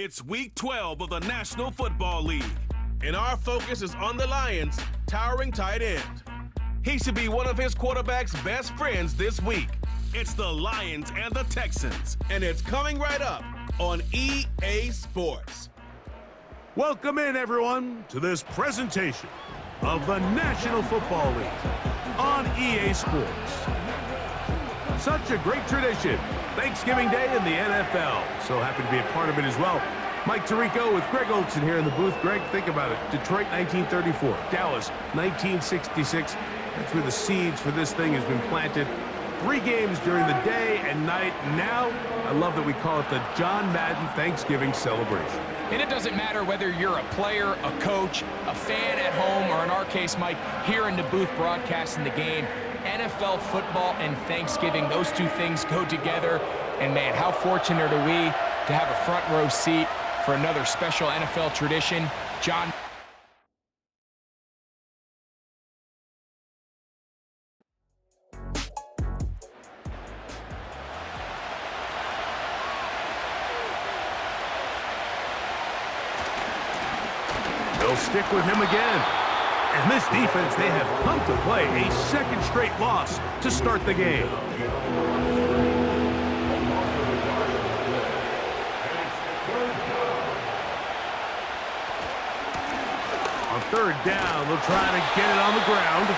It's Week 12 of the National Football League, and our focus is on the Lions' towering tight end. He should be one of his quarterback's best friends this week. It's the Lions and the Texans, and it's coming right up on EA Sports. Welcome in, everyone, to this presentation of the National Football League on EA Sports. Such a great tradition. Thanksgiving Day in the NFL. So happy to be a part of it as well. Mike Tirico with Greg Olson here in the booth. Greg, think about it. Detroit, 1934. Dallas, 1966. That's where the seeds for this thing has been planted. 3 games during the day and night. Now, I love that we call it the John Madden Thanksgiving celebration. And it doesn't matter whether you're a player, a coach, a fan at home, or in our case, Mike, here in the booth broadcasting the game. NFL football and Thanksgiving, those two things go together. And man, how fortunate are we to have a front row seat for another special NFL tradition. John. They'll stick with him again. And this defense, they have come to play a second straight loss to start the game. On third down, they'll try to get it on the ground.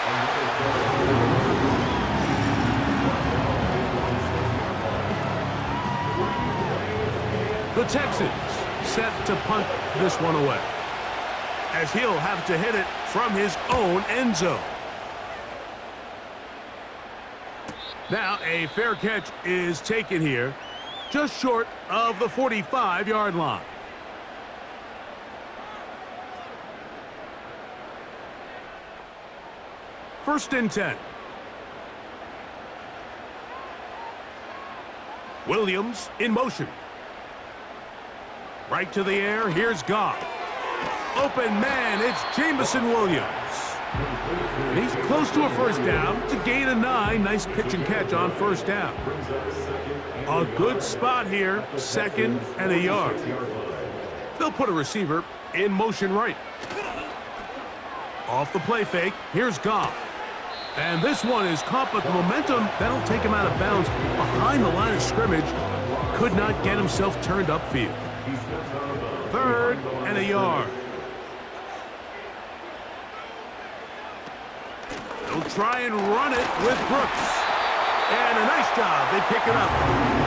The Texans set to punt this one away, as he'll have to hit it from his own end zone. Now a fair catch is taken here, just short of the 45-yard line. First and 10. Williams in motion. Right to the air, here's Goff. Open man, it's Jamison Williams. And he's close to a first down to gain a 9. Nice pitch and catch on first down. A good spot here, 2nd and a yard. They'll put a receiver in motion right. Off the play fake, here's Goff. And this one is caught, but the momentum, that'll take him out of bounds behind the line of scrimmage. Could not get himself turned upfield. 3rd and a yard. They'll try and run it with Brooks. And a nice job. They pick it up.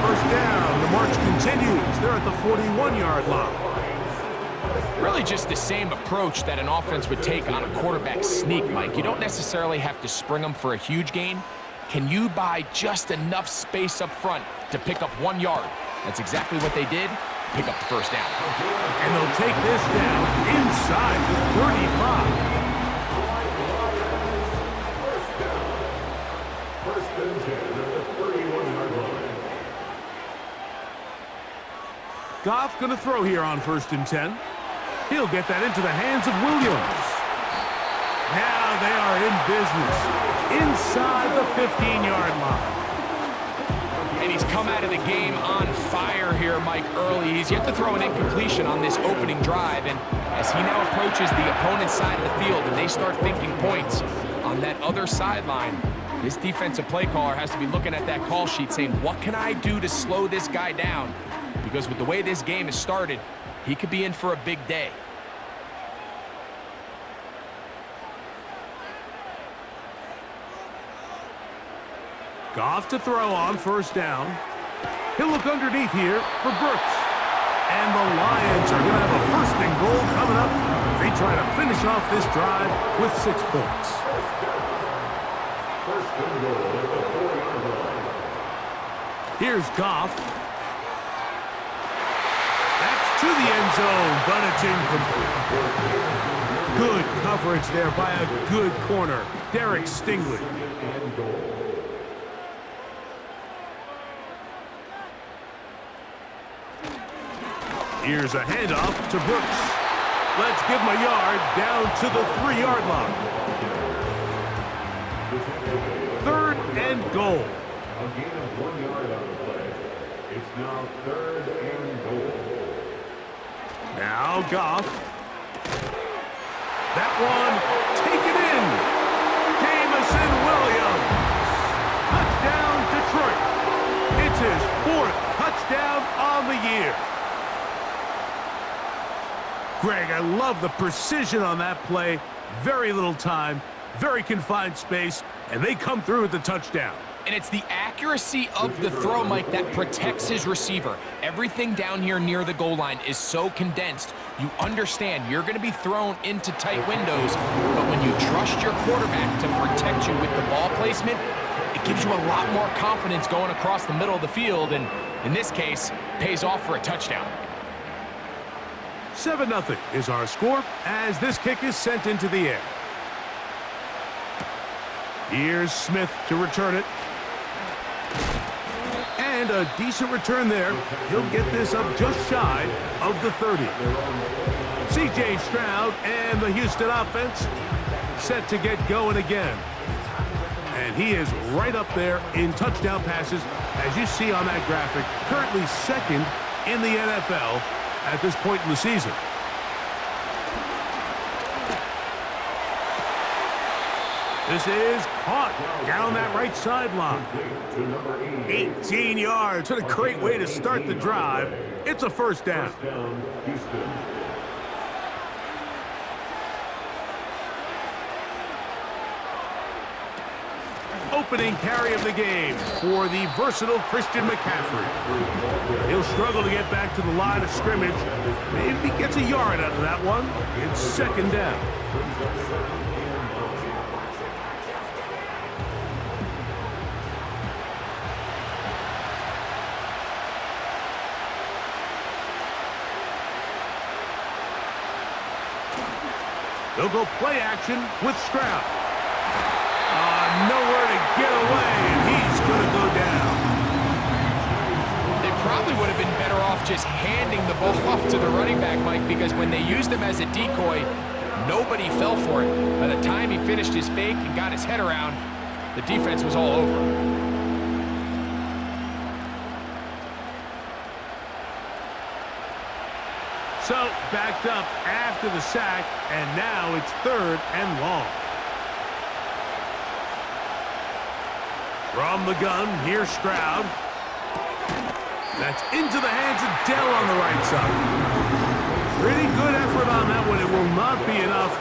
First down. The march continues. They're at the 41-yard line. Really just the same approach that an offense would take on a quarterback sneak, Mike. You don't necessarily have to spring them for a huge gain. Can you buy just enough space up front to pick up 1 yard? That's exactly what they did. Pick up the first down. And they'll take this down inside the 35. Goff going to throw here on 1st and 10. He'll get that into the hands of Williams. Now they are in business inside the 15-yard line. And he's come out of the game on fire here, Mike, early. He's yet to throw an incompletion on this opening drive. And as he now approaches the opponent's side of the field and they start thinking points on that other sideline, this defensive play caller has to be looking at that call sheet saying, what can I do to slow this guy down? Because with the way this game has started, he could be in for a big day. Goff to throw on 1st down. He'll look underneath here for Brooks. And the Lions are going to have a 1st and goal coming up. They try to finish off this drive with 6 points. Here's Goff. To the end zone, but it's incomplete. Good coverage there by a good corner, Derek Stingley. Here's a handoff to Brooks. Let's give him a yard down to the 3-yard line. 3rd and goal. A gain of 1 yard on the play. It's now 3rd and goal. Now Goff. That one taken in. Jamison Williams. Touchdown, Detroit. It's his 4th touchdown on the year. Greg, I love the precision on that play. Very little time, very confined space, and they come through with the touchdown. And it's the accuracy of the throw, Mike, that protects his receiver. Everything down here near the goal line is so condensed. You understand you're going to be thrown into tight windows, but when you trust your quarterback to protect you with the ball placement, it gives you a lot more confidence going across the middle of the field, and in this case, pays off for a touchdown. 7-0 is our score as this kick is sent into the air. Here's Smith to return it. And a decent return there. He'll get this up just shy of the 30. C.J. Stroud and the Houston offense set to get going again. And he is right up there in touchdown passes, as you see on that graphic. Currently 2nd in the NFL at this point in the season. This is caught down that right sideline. 18 yards. What a great way to start the drive. It's a first down. Opening carry of the game for the versatile Christian McCaffrey. He'll struggle to get back to the line of scrimmage. Maybe he gets a yard out of that one. It's 2nd down. They'll go play action with Stroud. Nowhere to get away, and he's going to go down. They probably would have been better off just handing the ball off to the running back, Mike, because when they used him as a decoy, nobody fell for it. By the time he finished his fake and got his head around, the defense was all over him. So, backed up after the sack, and now it's 3rd and long. From the gun, here's Stroud. That's into the hands of Dell on the right side. Pretty good effort on that one. It will not be enough.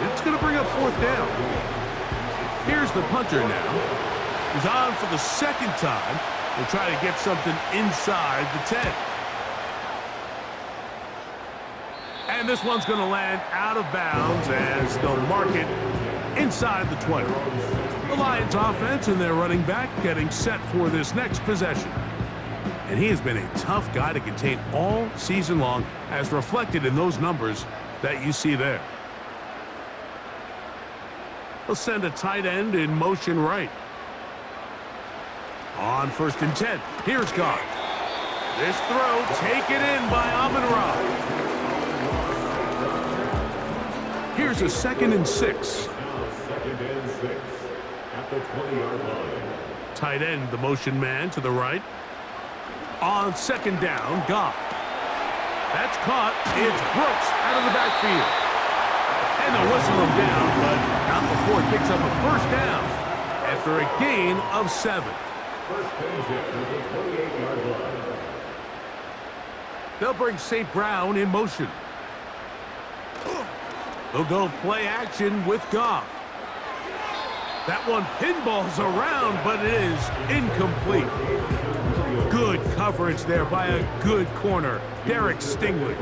It's going to bring up 4th down. Here's the punter now. He's on for the 2nd time. He'll try to get something inside the 10. And this one's going to land out of bounds as they'll mark it inside the 20. The Lions offense and their running back getting set for this next possession. And he has been a tough guy to contain all season long, as reflected in those numbers that you see there. He'll send a tight end in motion right. On 1st and 10, here's Goff. This throw taken in by Amon-Ra. Here's a 2nd and 6. At the 20-yard line. Tight end, the motion man to the right. On 2nd down, Goff. That's caught. It's Brooks out of the backfield. And they'll whistle him down, but not before he picks up a 1st down after a gain of 7. They'll bring St. Brown in motion. They'll go play action with Goff. That one pinballs around, but it is incomplete. Good coverage there by a good corner, Derek Stingley.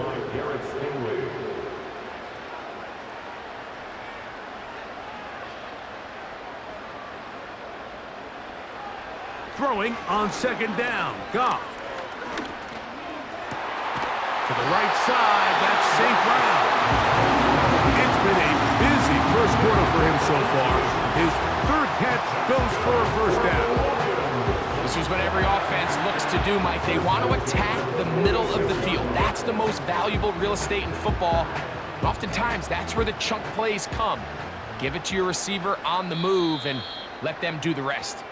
Throwing on 2nd down, Goff. To the right side, that's St. Brown. It's been a busy first quarter for him so far. His 3rd catch goes for a 1st down. This is what every offense looks to do, Mike. They want to attack the middle of the field. That's the most valuable real estate in football. And oftentimes, that's where the chunk plays come. Give it to your receiver on the move and let them do the rest.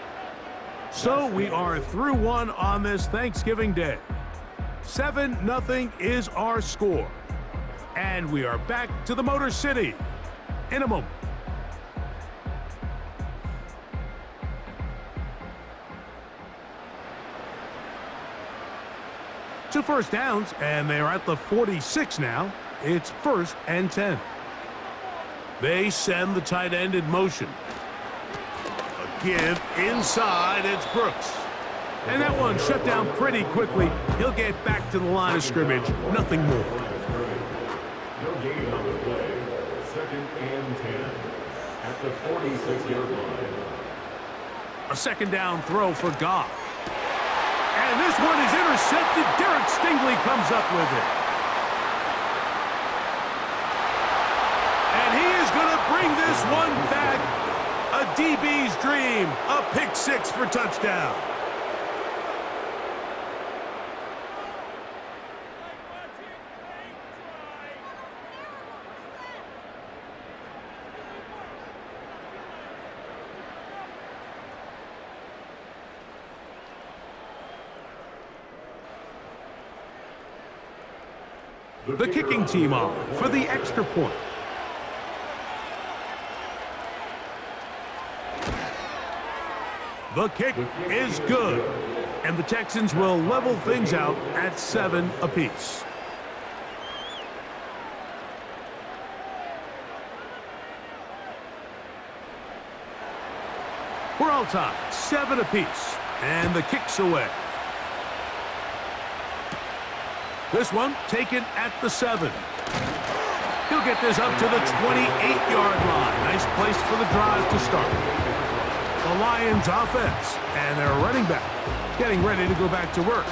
So we are through one on this Thanksgiving Day. 7-0 is our score. And we are back to the Motor City in a moment. Two first downs, and they are at the 46 now. It's 1st and 10. They send the tight end in motion. A give inside, it's Brooks. And that one shut down pretty quickly. He'll get back to the line of scrimmage, nothing more. No gain on the play. 2nd and 10 at the 46-yard line. A second down throw for Goff. And this one is intercepted. Derek Stingley comes up with it. And he is going to bring this one back. A DB's dream. A pick six for touchdown. The kicking team on for the extra point. The kick is good, and the Texans will level things out at 7 apiece. We're all tied, 7 apiece, and the kick's away. This one taken at the 7. He'll get this up to the 28-yard line. Nice place for the drive to start. The Lions offense and their running back getting ready to go back to work.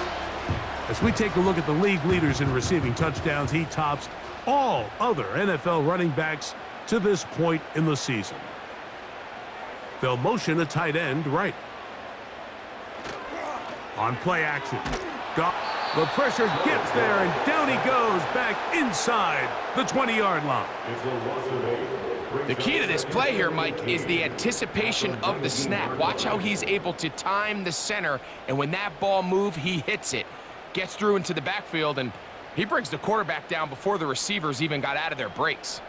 As we take a look at the league leaders in receiving touchdowns, he tops all other NFL running backs to this point in the season. They'll motion a tight end right. On play action. The pressure gets there, and down he goes back inside the 20-yard line. The key to this play here, Mike, is the anticipation of the snap. Watch how he's able to time the center, and when that ball moves, he hits it. Gets through into the backfield, and he brings the quarterback down before the receivers even got out of their breaks.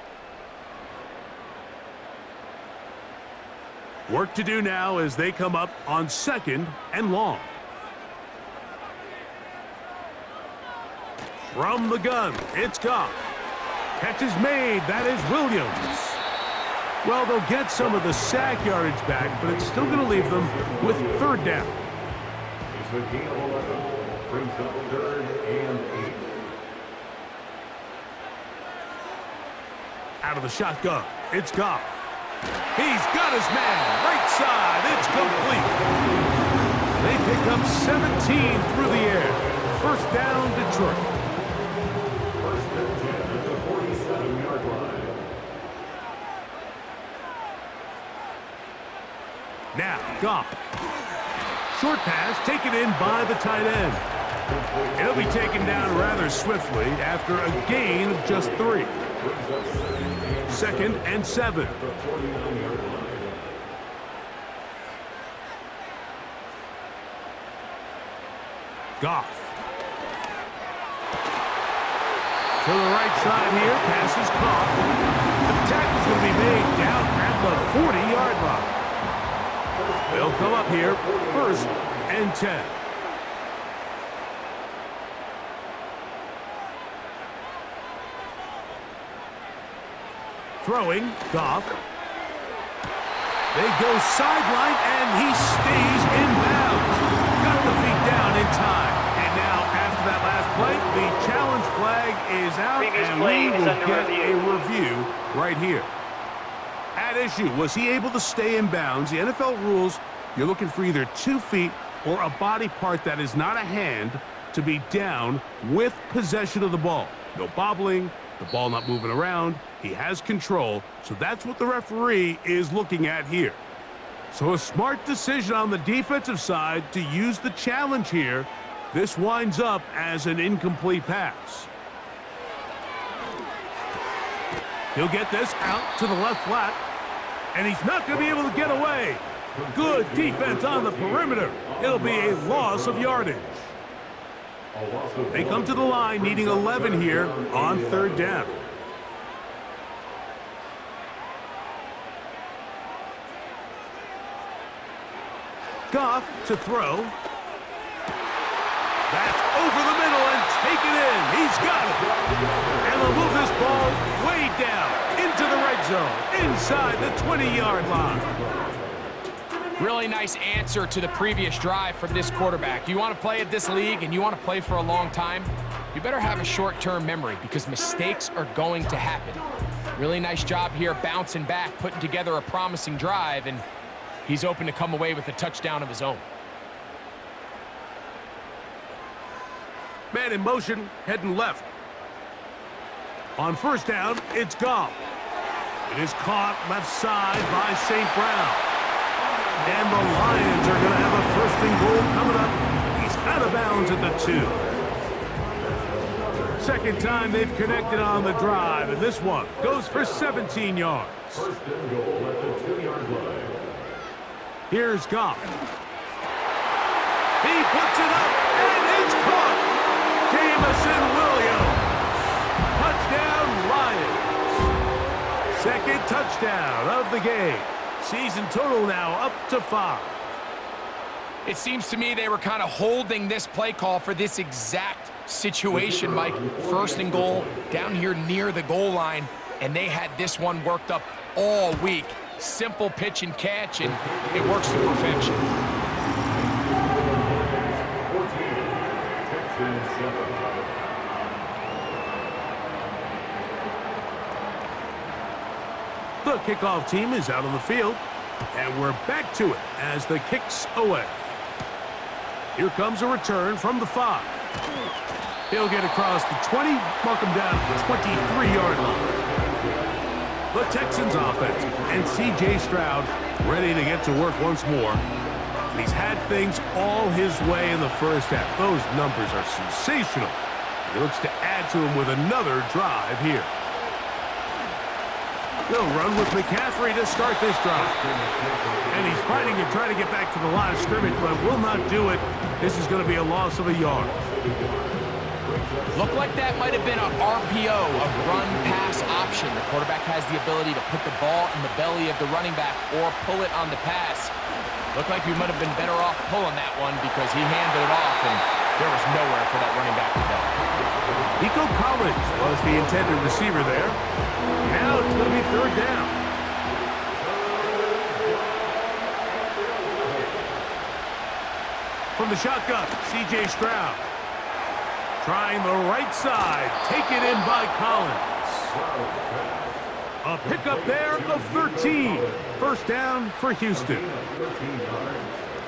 Work to do now as they come up on 2nd and long. From the gun, it's Goff. Catch is made. That is Williams. Well, they'll get some of the sack yardage back, but it's still going to leave them with 3rd down. It's a gain of 11. Brings up 3rd and 8. Out of the shotgun, it's Goff. He's got his man. Right side, it's complete. They pick up 17 through the air. 1st down, Detroit. Now, Goff. Short pass taken in by the tight end. He'll be taken down rather swiftly after a gain of just 3. 2nd and 7. Goff. To the right side here, pass is caught. The tackle's going to be made down at the 40-yard line. They'll come up here, 1st and 10. Throwing, Goff. They go sideline, and he stays in bounds. Got the feet down in time. And now, after that last play, the challenge flag is out, and we will get a review right here. At issue, was he able to stay in bounds? The NFL rules, you're looking for either 2 feet or a body part that is not a hand to be down with possession of the ball. No bobbling, the ball not moving around. He has control, so that's what the referee is looking at here. So a smart decision on the defensive side to use the challenge here. This winds up as an incomplete pass. He'll get this out to the left flat, and he's not going to be able to get away. Good defense on the perimeter. It'll be a loss of yardage. A loss of They come to the line needing 11 here on third down. Goff to throw. That's over the middle and taken in. He's got it. And they'll move this ball way down into the red zone, inside the 20-yard line. Really nice answer to the previous drive from this quarterback. You want to play at this league and you want to play for a long time, you better have a short-term memory because mistakes are going to happen. Really nice job here bouncing back, putting together a promising drive, and he's open to come away with a touchdown of his own. Man in motion, heading left. On first down, it's Goff. It is caught left side by St. Brown. And the Lions are going to have a first and goal coming up. He's out of bounds at the 2. Second time they've connected on the drive, and this one goes for 17 yards. first and goal at the 2-yard line. Here's Goff. He puts it up, and it's caught. Jamison Williams. Touchdown, Lions. Second touchdown of the game. Season total now up to 5. It seems to me they were kind of holding this play call for this exact situation, Mike. First and goal down here near the goal line, and they had this one worked up all week. Simple pitch and catch, and it works to perfection. 14, Texans 7. The kickoff team is out on the field, and we're back to it as the kick's away. Here comes a return from the 5. He'll get across the 20, mark him down at the 23-yard line. The Texans offense and C.J. Stroud ready to get to work once more. And he's had things all his way in the first half. Those numbers are sensational. And he looks to add to them with another drive here. They'll run with McCaffrey to start this drive. And he's fighting to try to get back to the line of scrimmage, but will not do it. This is going to be a loss of a yard. Looked like that might have been a RPO, a run-pass option. The quarterback has the ability to put the ball in the belly of the running back or pull it on the pass. Looked like he might have been better off pulling that one because he handed it off, and there was nowhere for that running back to go. Nico Collins was the intended receiver there. Now it's going to be third down. From the shotgun, C.J. Stroud. Trying the right side. Taken in by Collins. A pickup there of 13. First down for Houston.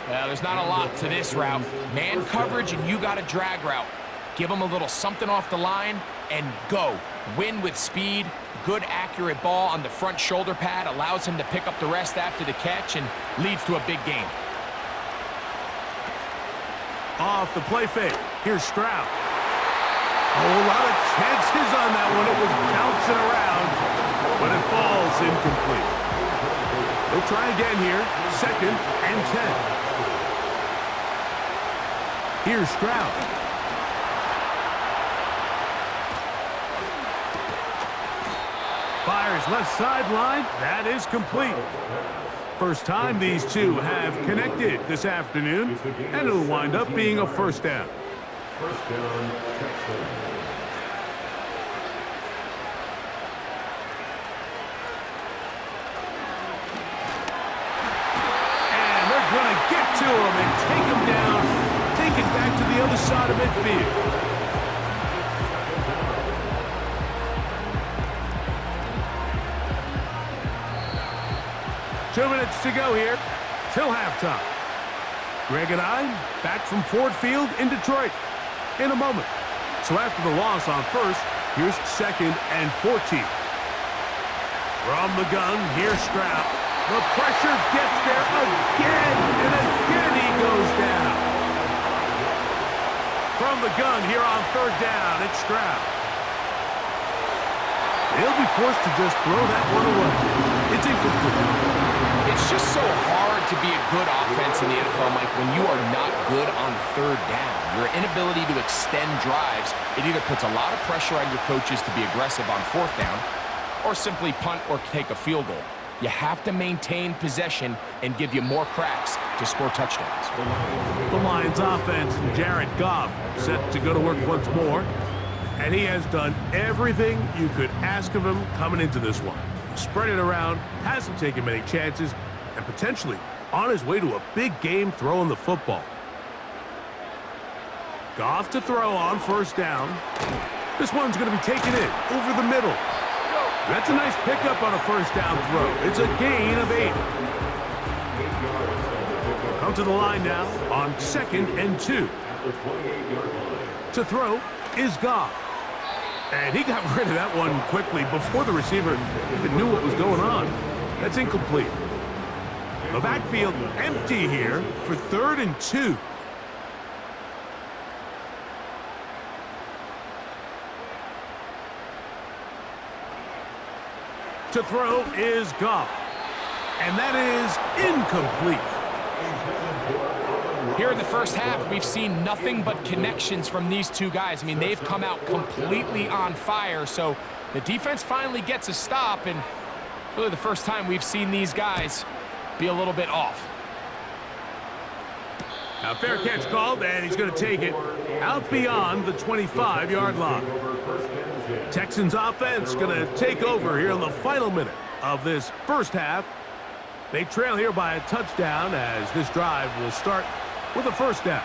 Well, there's not a lot to this route. Man coverage, and you got a drag route. Give him a little something off the line and go. Win with speed. Good, accurate ball on the front shoulder pad. Allows him to pick up the rest after the catch and leads to a big game. Off the play fake. Here's Stroud. A lot of chances on that one. It was bouncing around, but it falls incomplete. They'll try again here. Second and 10. Here's Stroud. Fires left sideline. That is complete. First time these two have connected this afternoon, and it'll wind up being a first down. First down, Texans. And they're going to get to him and take him down, take it back to the other side of midfield. 2 minutes to go here till halftime. Greg and I back from Ford Field in Detroit in a moment. So after the loss on first, here's second and 14. From the gun, here's Stroud. The pressure gets there again, and again he goes down. From the gun here on third down, it's Stroud. He'll be forced to just throw that one away. It's incomplete. It's just so hard to be a good offense in the NFL, Mike, when you are not good on third down. Your inability to extend drives, it either puts a lot of pressure on your coaches to be aggressive on fourth down or simply punt or take a field goal. You have to maintain possession and give you more cracks to score touchdowns. The Lions offense and Jared Goff set to go to work once more. And he has done everything you could ask of him coming into this one. Spread it around, hasn't taken many chances, and potentially on his way to a big game throwing the football. Goff to throw on first down. This one's going to be taken in over the middle. That's a nice pickup on a first down throw. It's a gain of 8. Come to the line now on 2nd and 2. To throw is Goff. And he got rid of that one quickly before the receiver even knew what was going on. That's incomplete. The backfield empty here for 3rd and 2. To throw is Goff. And that is incomplete. Here in the first half, we've seen nothing but connections from these two guys. I mean, they've come out completely on fire, so the defense finally gets a stop, and really the first time we've seen these guys be a little bit off. Now, fair catch called, and he's going to take it out beyond the 25-yard line. Texans offense going to take over here in the final minute of this first half. They trail here by a touchdown as this drive will start with a first down.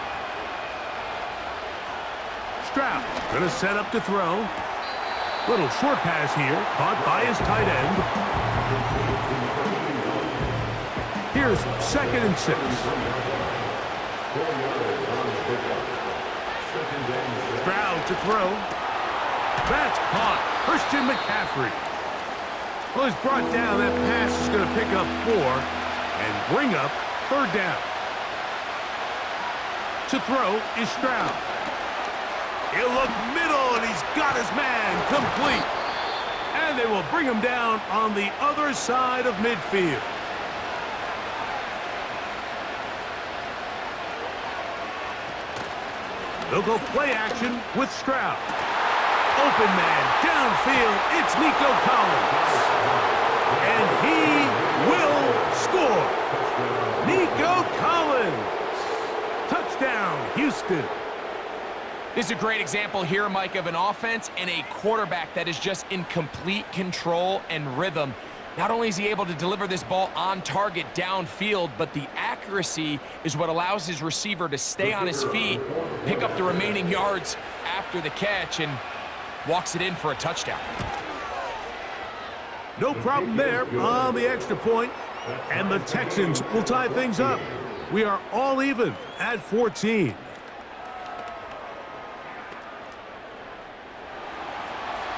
Stroud going to set up to throw. Little short pass here, caught by his tight end. Here's 2nd and 6. Stroud to throw. That's caught. Christian McCaffrey. Well, he's brought down. That pass is going to pick up 4 and bring up 3rd down. To throw is Stroud. He'll look middle, and he's got his man complete. And they will bring him down on the other side of midfield. They'll go play action with Stroud. Open man, downfield, it's Nico Collins. And he will score. Nico Collins. Touchdown, Houston. This is a great example here, Mike, of an offense and a quarterback that is just in complete control and rhythm. Not only is he able to deliver this ball on target downfield, but the accuracy is what allows his receiver to stay on his feet, pick up the remaining yards after the catch, and walks it in for a touchdown. No problem there on the extra point, and the Texans will tie things up. We are all even at 14.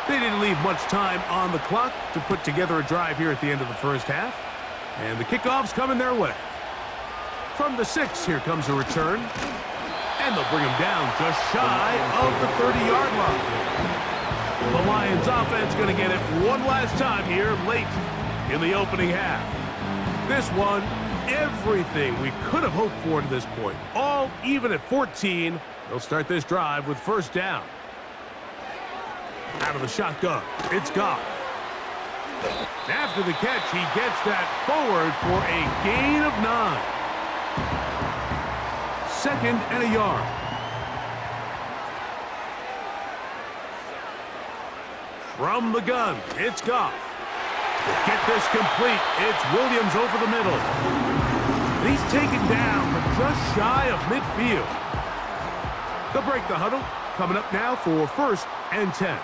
They didn't leave much time on the clock to put together a drive here at the end of the first half. And the kickoff's coming their way. From the 6, here comes a return. And they'll bring him down just shy of the 30-yard line. The Lions offense going to get it one last time here late in the opening half. This one, everything we could have hoped for to this point. All even at 14. They'll start this drive with first down. Out of the shotgun, it's Goff. After the catch, he gets that forward for a gain of 9. 2nd and a yard. From the gun, it's Goff. Get this complete. It's Williams over the middle. He's taken down, but just shy of midfield. They'll break the huddle. Coming up now for 1st and 10.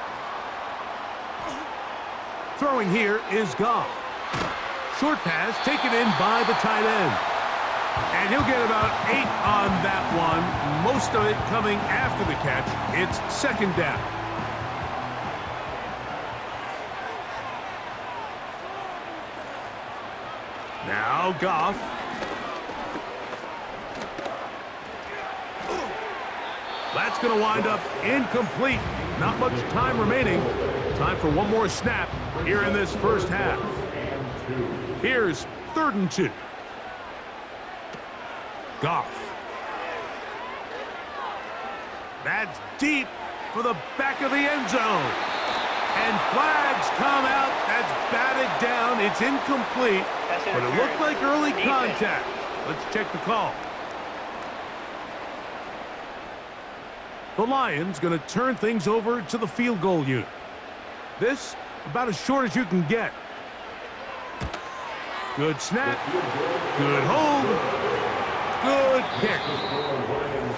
Throwing here is Goff. Short pass taken in by the tight end. And he'll get about 8 on that one. Most of it coming after the catch. It's 2nd down. Now Goff. That's going to wind up incomplete. Not much time remaining. Time for one more snap here in this first half. Here's 3rd and 2. Goff. That's deep for the back of the end zone. And flags come out. That's batted down. It's incomplete, but it looked like early contact. Let's check the call. The Lions going to turn things over to the field goal unit. This about as short as you can get. Good snap. Good hold. Good kick.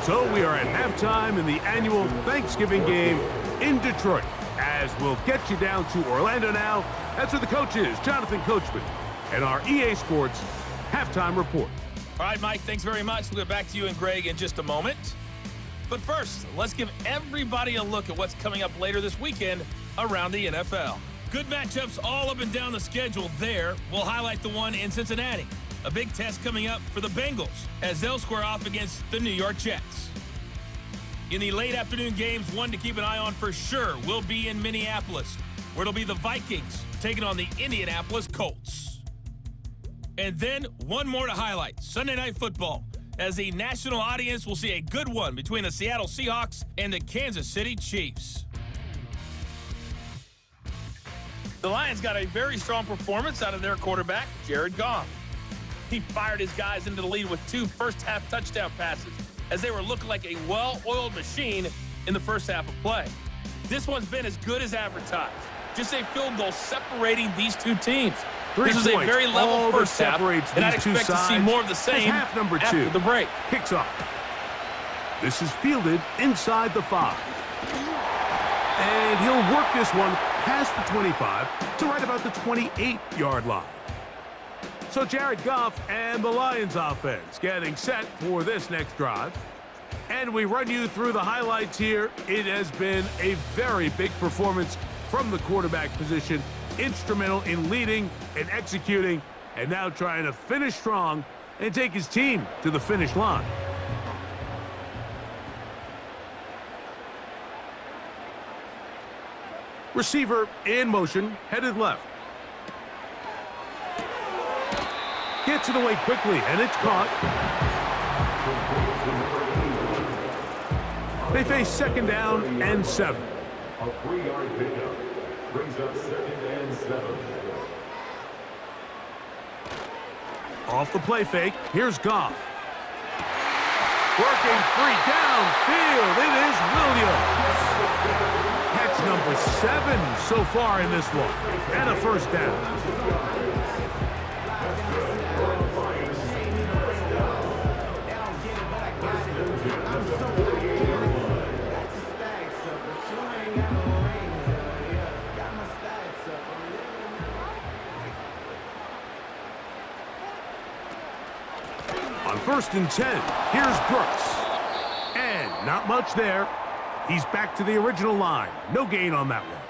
So we are at halftime in the annual Thanksgiving game in Detroit. As we'll get you down to Orlando now. That's where the coach is, Jonathan Coachman, and our EA Sports halftime report. All right, Mike, thanks very much. We'll get back to you and Greg in just a moment. But first, let's give everybody a look at what's coming up later this weekend around the NFL. Good matchups all up and down the schedule there. We'll highlight the one in Cincinnati. A big test coming up for the Bengals as they'll square off against the New York Jets. In the late afternoon games, one to keep an eye on for sure will be in Minneapolis, where it'll be the Vikings taking on the Indianapolis Colts. And then one more to highlight, Sunday Night Football, as the national audience will see a good one between the Seattle Seahawks and the Kansas City Chiefs. The Lions got a very strong performance out of their quarterback, Jared Goff. He fired his guys into the lead with 2 first-half touchdown passes, as they were looking like a well-oiled machine in the first half of play. This one's been as good as advertised. Just a field goal separating these two teams. This is a very level first half, and I'd expect to see more of the same half number 2 after the break. Kicks off. This is fielded inside the 5. And he'll work this one past the 25 to right about the 28-yard line. So Jared Goff and the Lions offense getting set for this next drive. And we run you through the highlights here. It has been a very big performance from the quarterback position. Instrumental in leading and executing, and now trying to finish strong and take his team to the finish line. Receiver in motion, headed left. Gets it away quickly, and it's caught. They face 2nd down and 7. A 3-yard pickup brings up 2nd and 7. Off the play fake, here's Goff. Working free downfield, it is Williams. Catch number 7 so far in this one, and a first down. On 1st and 10, here's Brooks. And not much there. He's back to the original line. No gain on that one.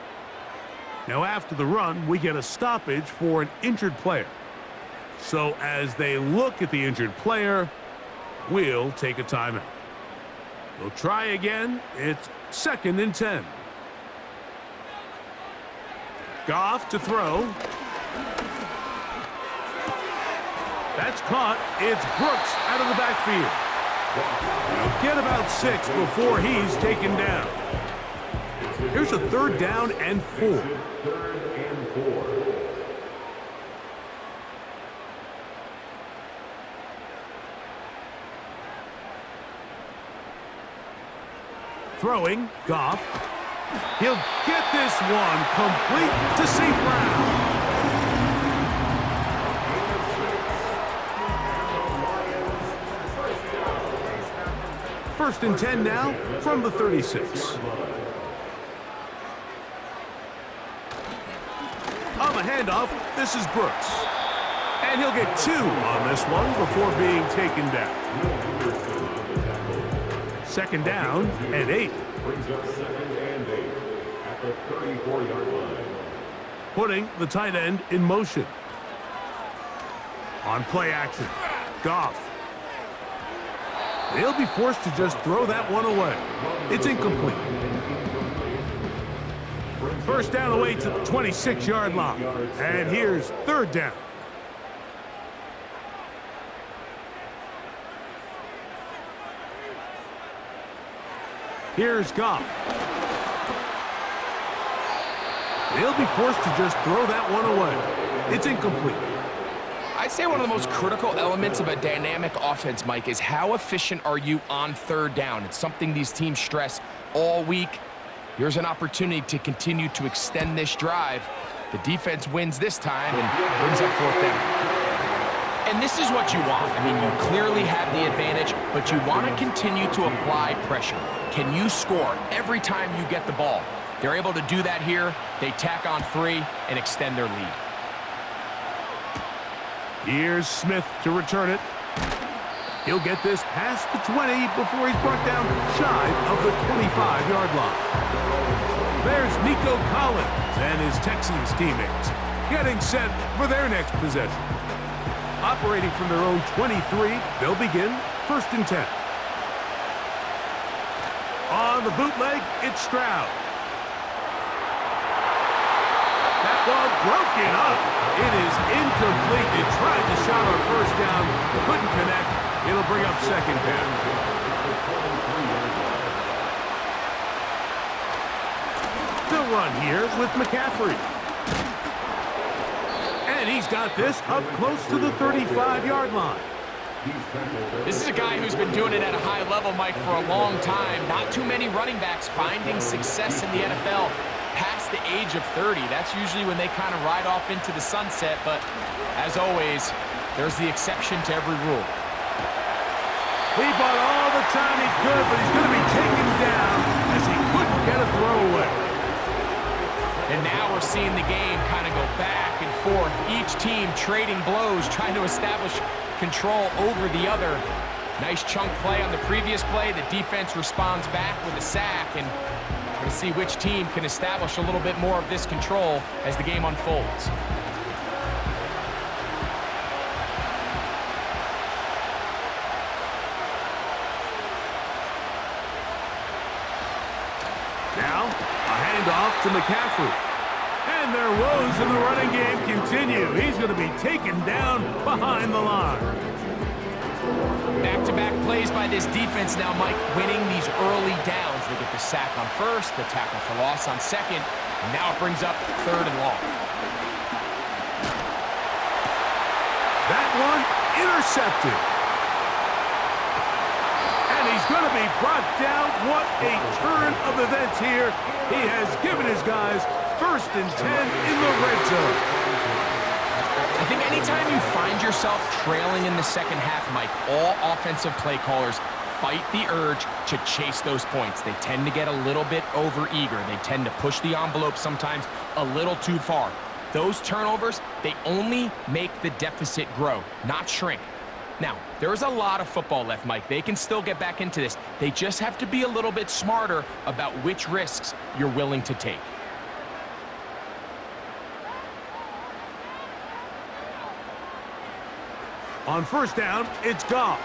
Now after the run, we get a stoppage for an injured player. So as they look at the injured player, we'll take a timeout. They'll try again. It's 2nd and 10. Goff to throw. That's caught. It's Brooks out of the backfield. He'll get about 6 before he's taken down. Here's a 3rd down and 4. 3rd and 4. Throwing, Goff. He'll get this one complete to St. Brown. 1st and 10 now from the 36. On the handoff, this is Brooks. And he'll get 2 on this one before being taken down. 2nd down and 8. Brings up 2nd and 8 at the 34-yard line. Putting the tight end in motion. On play action, Goff. They'll be forced to just throw that one away. It's incomplete. First down away to the 26-yard line. And here's third down. Here's Goff. He'll be forced to just throw that one away. It's incomplete. I'd say one of the most critical elements of a dynamic offense, Mike, is how efficient are you on third down. It's something these teams stress all week. Here's an opportunity to continue to extend this drive. The defense wins this time and brings up fourth down. And this is what you want. I mean, you clearly have the advantage, but you want to continue to apply pressure. Can you score every time you get the ball? They're able to do that here. They tack on 3 and extend their lead. Here's Smith to return it. He'll get this past the 20 before he's brought down shy of the 25-yard line. There's Nico Collins and his Texans teammates getting set for their next possession. Operating from their own 23, they'll begin first and 10. On the bootleg, it's Stroud. That ball broken up. It is incomplete. They tried to shot on first down, couldn't connect. It'll bring up second down. They'll run here with McCaffrey. And he's got this up close to the 35-yard line. This is a guy who's been doing it at a high level, Mike, for a long time. Not too many running backs finding success in the NFL past the age of 30. That's usually when they kind of ride off into the sunset, but as always, there's the exception to every rule. He bought all the time he could, but he's going to be taken down as he couldn't get a throwaway. And now we're seeing the game kind of go back and forth. Each team trading blows, trying to establish control over the other. Nice chunk play on the previous play. The defense responds back with a sack, and we're going to see which team can establish a little bit more of this control as the game unfolds. Now, a handoff to McCaffrey. And their woes in the running game continue. He's going to be taken down behind the line. Back-to-back plays by this defense now, Mike, winning these early downs. They get the sack on first, the tackle for loss on second, and now it brings up third and long. That one intercepted. And he's going to be brought down. What a turn of events here. He has given his guys first and 10 in the red zone. I think anytime you find yourself trailing in the second half, Mike, all offensive play callers fight the urge to chase those points. They tend to get a little bit over-eager. They tend to push the envelope sometimes a little too far. Those turnovers, they only make the deficit grow, not shrink. Now, there is a lot of football left, Mike. They can still get back into this. They just have to be a little bit smarter about which risks you're willing to take. On first down, it's Goff.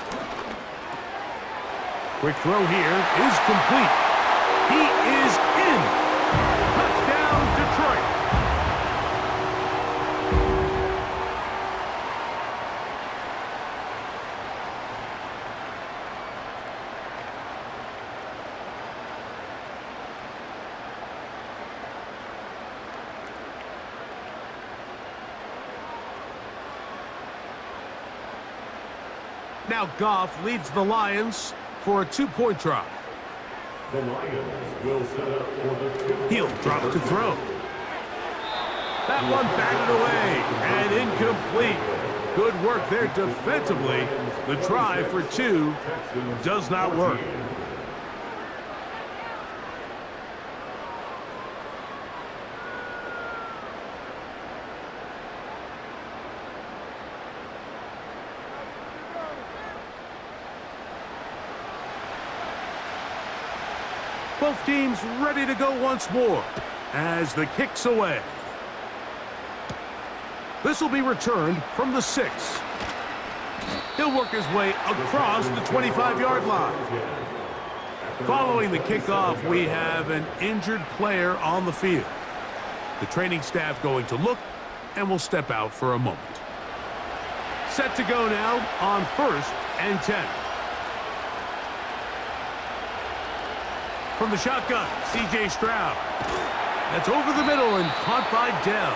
Quick throw here is complete. He is in. Touchdown, Detroit. Now Goff leads the Lions for a two-point try. The Lions will set up for the two. He'll drop to throw. That one batted away and incomplete. Good work there defensively. The try for two does not work. Both teams ready to go once more as the kick's away. This will be returned from the 6. He'll work his way across the 25-yard line. Following the kickoff, we have an injured player on the field. The training staff going to look and will step out for a moment. Set to go now on 1st and 10. From the shotgun, C.J. Stroud. That's over the middle and caught by Dell.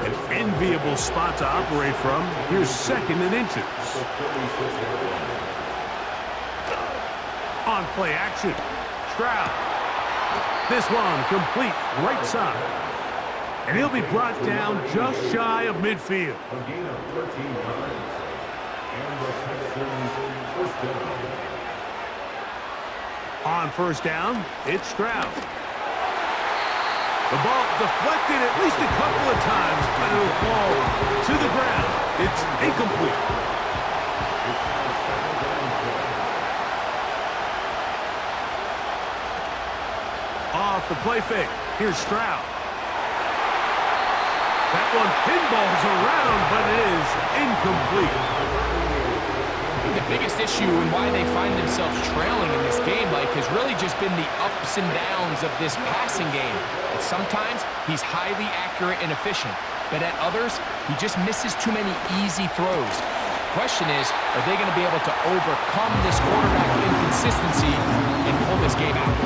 An enviable spot to operate from. Here's 2nd and inches. On play action, Stroud. This one complete right side. And he'll be brought down just shy of midfield. A gain of 13 yards. And the Texans first down. On 1st down, it's Stroud. The ball deflected at least a couple of times, but it'll fall to the ground. It's incomplete. Off the play fake, here's Stroud. That one pinballs around, but it is incomplete. I think the biggest issue and why they find themselves trailing in this game, Mike, has really just been the ups and downs of this passing game. And sometimes he's highly accurate and efficient, but at others, he just misses too many easy throws. The question is, are they going to be able to overcome this quarterback inconsistency and pull this game out?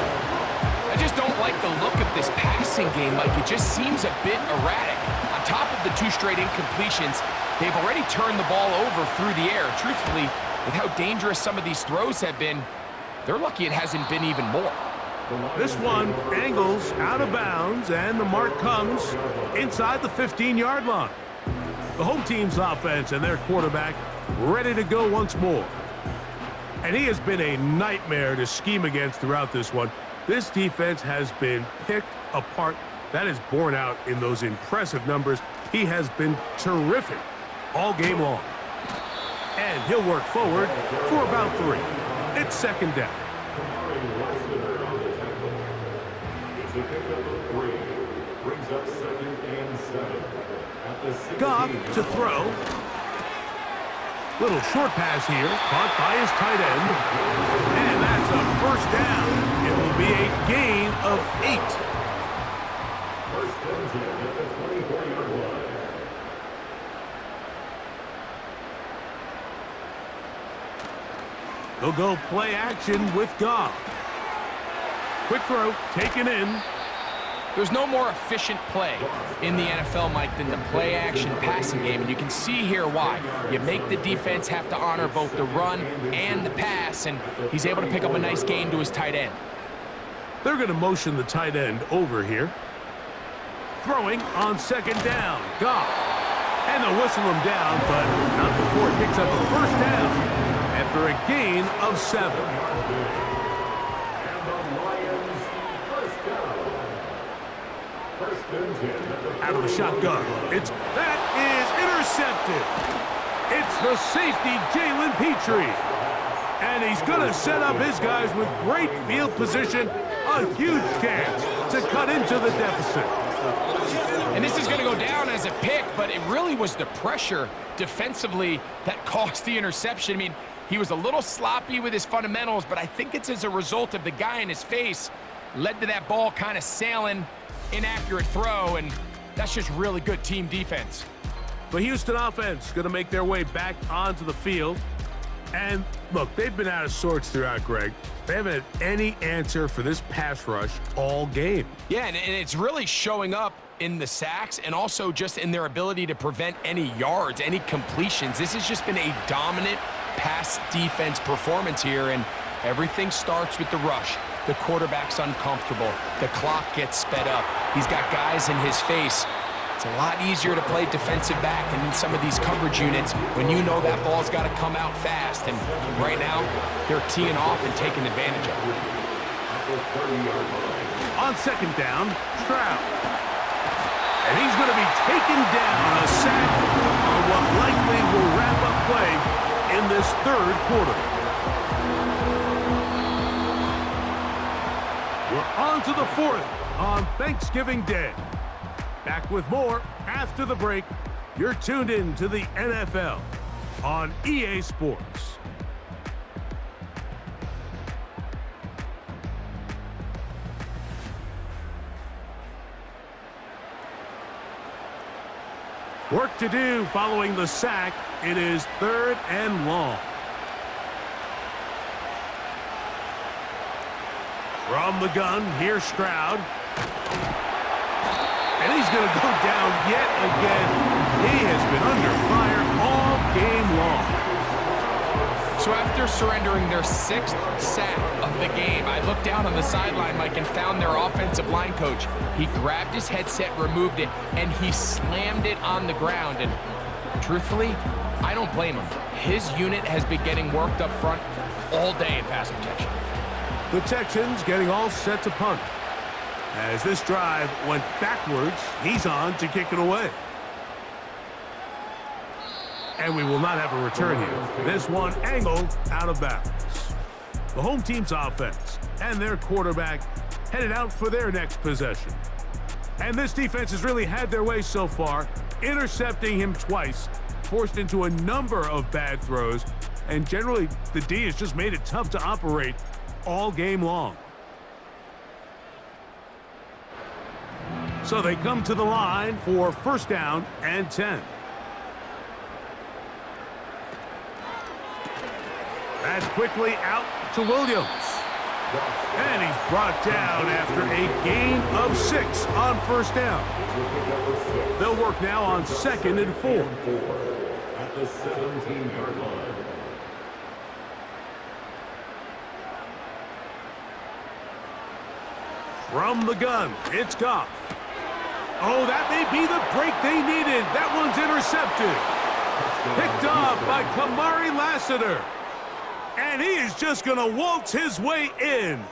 I just don't like the look of this passing game, Mike. It just seems a bit erratic. On top of the 2 straight incompletions, they've already turned the ball over through the air. Truthfully, with how dangerous some of these throws have been, they're lucky it hasn't been even more. This one angles out of bounds, and the mark comes inside the 15-yard line. The home team's offense and their quarterback ready to go once more. And he has been a nightmare to scheme against throughout this one. This defense has been picked apart. That is borne out in those impressive numbers. He has been terrific all game long. And he'll work forward for about 3. It's 2nd down. It's a pickup of 3. Brings up 2nd and 7. At the 16. Goff to throw. Little short pass here, caught by his tight end. And that's a 1st down. It will be a gain of 8. 1st and 10 at the 24-yard line. They'll go play action with Goff. Quick throw, taken in. There's no more efficient play in the NFL, Mike, than the play-action passing game, and you can see here why. You make the defense have to honor both the run and the pass, and he's able to pick up a nice gain to his tight end. They're going to motion the tight end over here. Throwing on 2nd down, Goff. And they'll whistle him down, but not before it picks up a 1st down after a gain of 7. Out of the shotgun. That is intercepted. It's the safety, Jalen Petrie. And he's going to set up his guys with great field position. A huge chance to cut into the deficit. And this is going to go down as a pick, but it really was the pressure defensively that caused the interception. I mean, he was a little sloppy with his fundamentals, but I think it's as a result of the guy in his face led to that ball kind of sailing. Inaccurate throw, and that's just really good team defense. The Houston offense going to make their way back onto the field. And look, they've been out of sorts throughout, Greg. They haven't had any answer for this pass rush all game. Yeah, and it's really showing up in the sacks and also just in their ability to prevent any yards, any completions. This has just been a dominant pass defense performance here, and everything starts with the rush. The quarterback's uncomfortable. The clock gets sped up. He's got guys in his face. It's a lot easier to play defensive back and in some of these coverage units when you know that ball's got to come out fast. And right now, they're teeing off and taking advantage of it. On 2nd down, Stroud. And he's going to be taken down, a sack on what likely will wrap up play in this 3rd quarter. We're on to the 4th on Thanksgiving Day. Back with more after the break. You're tuned in to the NFL on EA Sports. Work to do following the sack. It is 3rd and long. From the gun, here's Stroud. And he's going to go down yet again. He has been under fire all game long. So after surrendering their 6th sack of the game, I looked down on the sideline, Mike, and found their offensive line coach. He grabbed his headset, removed it, and he slammed it on the ground. And truthfully, I don't blame him. His unit has been getting worked up front all day in pass protection. The Texans getting all set to punt. As this drive went backwards, he's on to kick it away. And we will not have a return here. This one angled out of bounds. The home team's offense and their quarterback headed out for their next possession. And this defense has really had their way so far, intercepting him twice, forced into a number of bad throws, and generally the D has just made it tough to operate all game long. So they come to the line for 1st down and 10. That's quickly out to Williams. And he's brought down after a gain of 6 on 1st down. They'll work now on 2nd and 4. At the 17-yard line. From the gun, it's Goff. Oh, that may be the break they needed. That one's intercepted. Picked off by Kamari Lassiter. And he is just going to waltz his way in.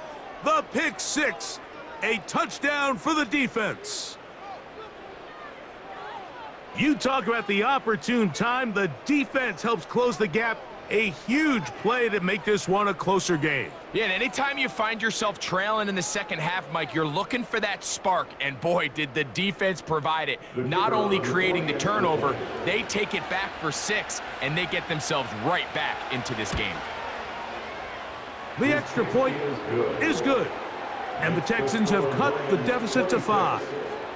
The pick 6. A touchdown for the defense. You talk about the opportune time. The defense helps close the gap. A huge play to make this one a closer game. Yeah, and anytime you find yourself trailing in the second half, Mike, you're looking for that spark. And boy, did the defense provide it. Not only creating the turnover, they take it back for 6, and they get themselves right back into this game. The extra point is good. And the Texans have cut the deficit to 5.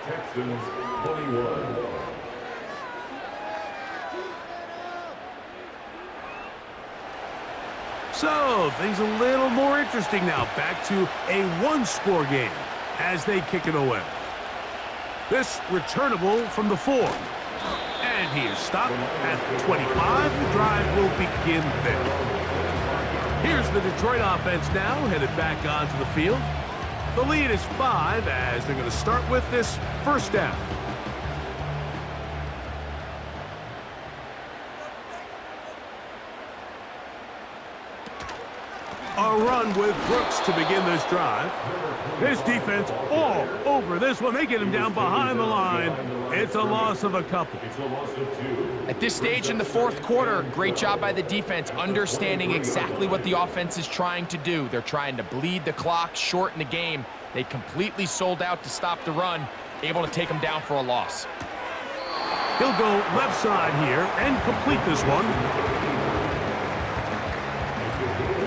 Texans 21. So, things a little more interesting now. Back to a 1-score game as they kick it away. This returnable from the 4. And he is stopped at the 25. The drive will begin there. Here's the Detroit offense now, headed back onto the field. The lead is 5 as they're going to start with this 1st down. A run with Brooks to begin this drive. This defense all over this one. They get him down behind the line. It's a loss of a couple. It's a loss of 2. At this stage in the 4th quarter, great job by the defense, understanding exactly what the offense is trying to do. They're trying to bleed the clock, shorten the game. They completely sold out to stop the run, able to take them down for a loss. He'll go left side here and complete this one.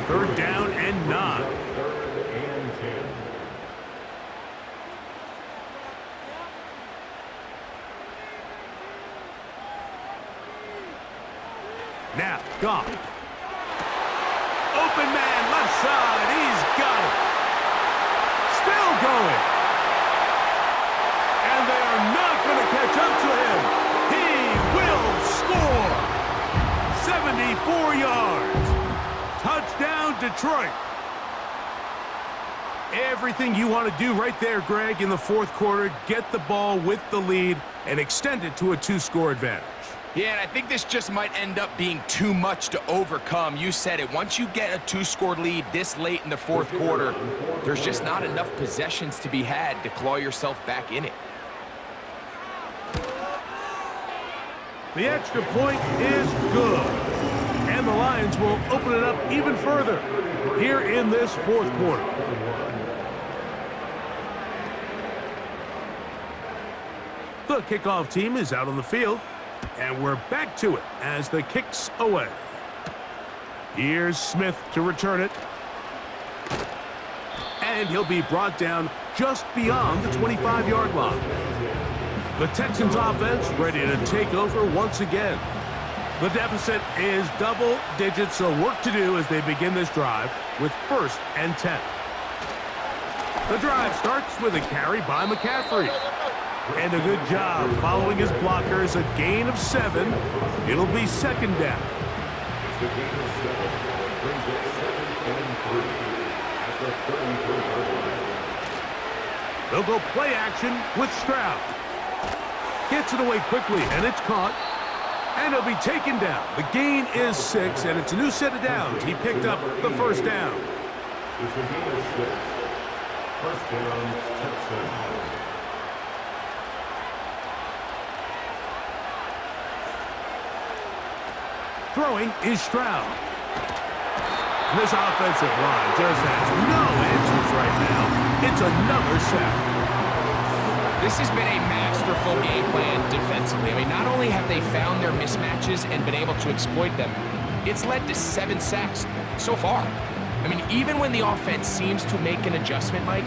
3rd down and 9. 3rd and 10. Now, Goff. Open man, left side. He's got it. Still going. And they are not going to catch up to him. He will score. 74 yards. Touchdown, Detroit. Everything you want to do right there, Greg, in the 4th quarter. Get the ball with the lead and extend it to a 2-score advantage. Yeah, and I think this just might end up being too much to overcome. You said it. Once you get a 2-score lead this late in the 4th quarter, there's just not enough possessions to be had to claw yourself back in it. The extra point is good. And the Lions will open it up even further here in this 4th quarter. The kickoff team is out on the field. And we're back to it as the kick's away. Here's Smith to return it. And he'll be brought down just beyond the 25-yard line. The Texans offense ready to take over once again. The deficit is double digits, so work to do as they begin this drive with 1st and 10. The drive starts with a carry by McCaffrey. And a good job following his blockers, a gain of 7. It'll be 2nd down. The gain of 7 brings it 2nd and 3 at the 33-yard line. They'll go play action with Stroud. Gets it away quickly, and it's caught. And it'll be taken down. The gain is 6, and it's a new set of downs. He picked up the 1st down. It's a gain of 6. 1st down, Texans. Throwing is Stroud. And this offensive line just has no answers right now. It's another sack. This has been a masterful game plan defensively. I mean, not only have they found their mismatches and been able to exploit them, it's led to 7 sacks so far. I mean, even when the offense seems to make an adjustment, Mike,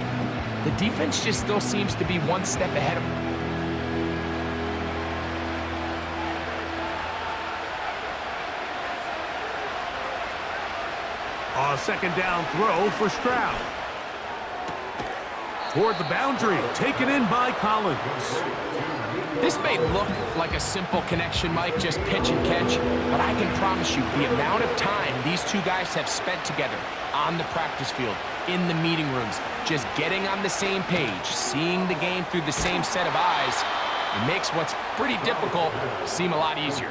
the defense just still seems to be one step ahead of them. A 2nd down throw for Stroud. Toward the boundary, taken in by Collins. This may look like a simple connection, Mike, just pitch and catch, but I can promise you the amount of time these two guys have spent together on the practice field, in the meeting rooms, just getting on the same page, seeing the game through the same set of eyes, it makes what's pretty difficult seem a lot easier.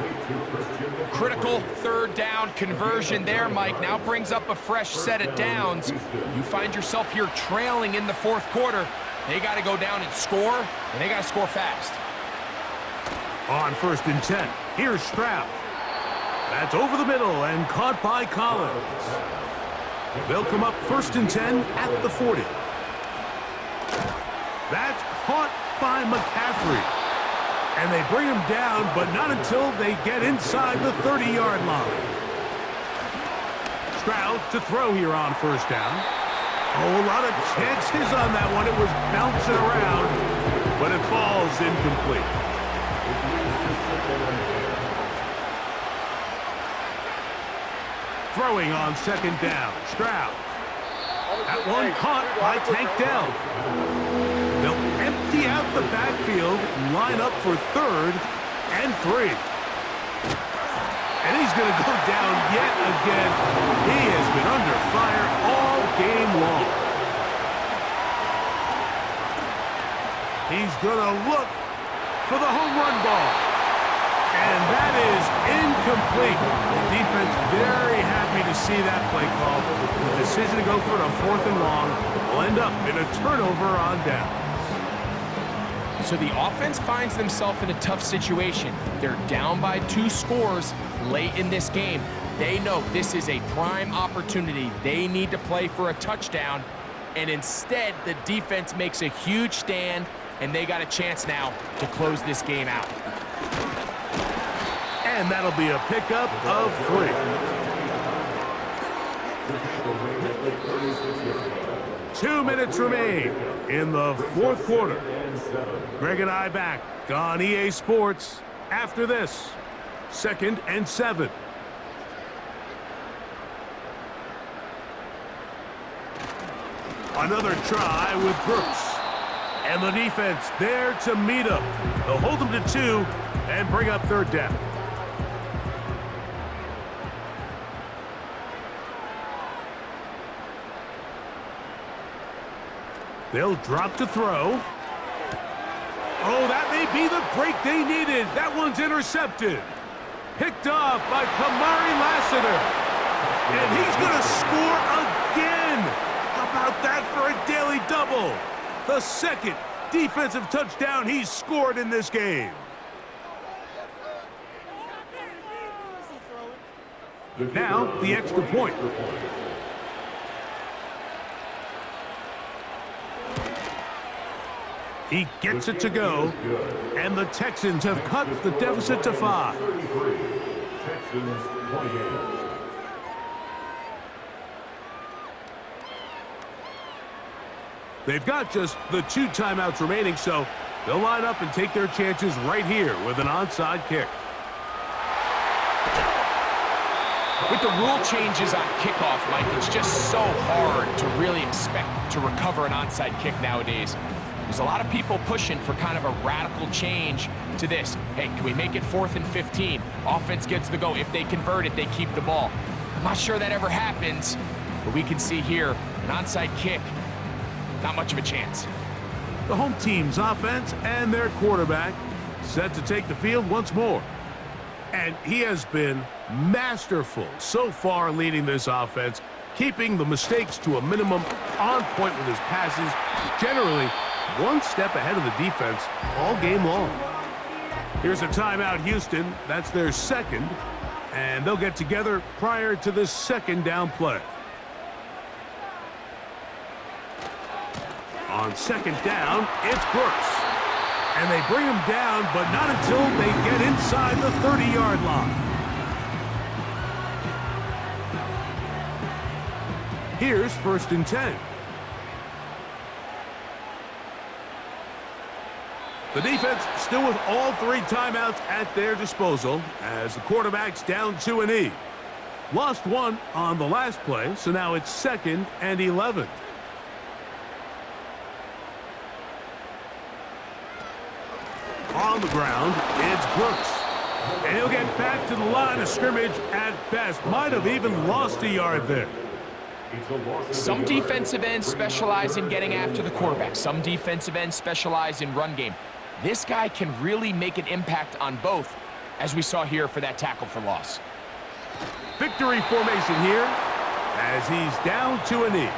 Critical 3rd down conversion there, Mike. Now brings up a fresh set of downs. You find yourself here trailing in the 4th quarter. They got to go down and score, and they got to score fast. On 1st and 10, here's Stroud. That's over the middle and caught by Collins. They'll come up 1st and 10 at the 40. That's caught by McCaffrey. And they bring him down, but not until they get inside the 30-yard line. Stroud to throw here on 1st down. Oh, a lot of chances on that one. It was bouncing around, but it falls incomplete. Throwing on 2nd down. Stroud. That one caught by Tank Dell. They'll empty out the backfield, line up for 3rd and 3. And he's going to go down yet again. He has been under fire all game long. He's going to look for the home run ball. And that is incomplete. The defense very happy to see that play call. The decision to go for a 4th and long will end up in a turnover on down. So the offense finds themselves in a tough situation. They're down by 2 scores late in this game. They know this is a prime opportunity. They need to play for a touchdown. And instead, the defense makes a huge stand, and they got a chance now to close this game out. And that'll be a pickup of 3. 2 minutes remain in the 4th quarter. Greg and I back on EA Sports after this. 2nd and 7. Another try with Brooks. And the defense there to meet him. They'll hold them to 2 and bring up 3rd down. They'll drop to throw. Oh, that may be the break they needed. That one's intercepted. Picked off by Kamari Lassiter. And he's going to score again. How about that for a daily double? The 2nd defensive touchdown he's scored in this game. Now, the extra point. He gets it to go, and the Texans have cut the deficit to 5. Texans 28. They've got just the 2 timeouts remaining, so They'll line up and take their chances right here with an onside kick. With the rule changes on kickoff, Mike, it's just so hard to really expect to recover an onside kick nowadays. There's a lot of people pushing for kind of a radical change to this. Hey, can we make it 4th and 15? Offense gets the go. If they convert it, they keep the ball. I'm not sure that ever happens, but we can see here an onside kick, not much of a chance. The home team's offense and their quarterback set to take the field once more. And he has been masterful so far leading this offense, keeping the mistakes to a minimum, on point with his passes, generally one step ahead of the defense all game long. Here's a timeout, Houston. That's their second, and they'll get together prior to this second down play. On second down, it's Brooks. And they bring him down, but not until they get inside the 30-yard line. Here's 1st and 10. The defense still with all 3 timeouts at their disposal as the quarterback's down to a knee. Lost 1 on the last play, so now it's 2nd and 11. On the ground, it's Brooks. And he'll get back to the line of scrimmage at best. Might have even lost a yard there. Some defensive ends specialize in getting after the quarterback. Some defensive ends specialize in run game. This guy can really make an impact on both, as we saw here for that tackle for loss. Victory formation here as he's down to a knee.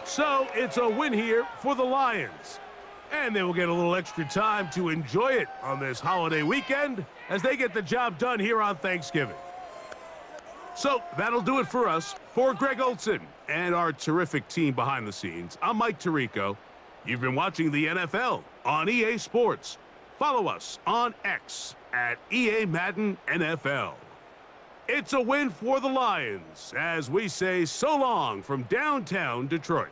So it's a win here for the Lions. And they will get a little extra time to enjoy it on this holiday weekend as they get the job done here on Thanksgiving. So that'll do it for us. For Greg Olson and our terrific team behind the scenes, I'm Mike Tirico. You've been watching the NFL on EA Sports. Follow us on X at EA Madden NFL. It's a win for the Lions as we say so long from downtown Detroit.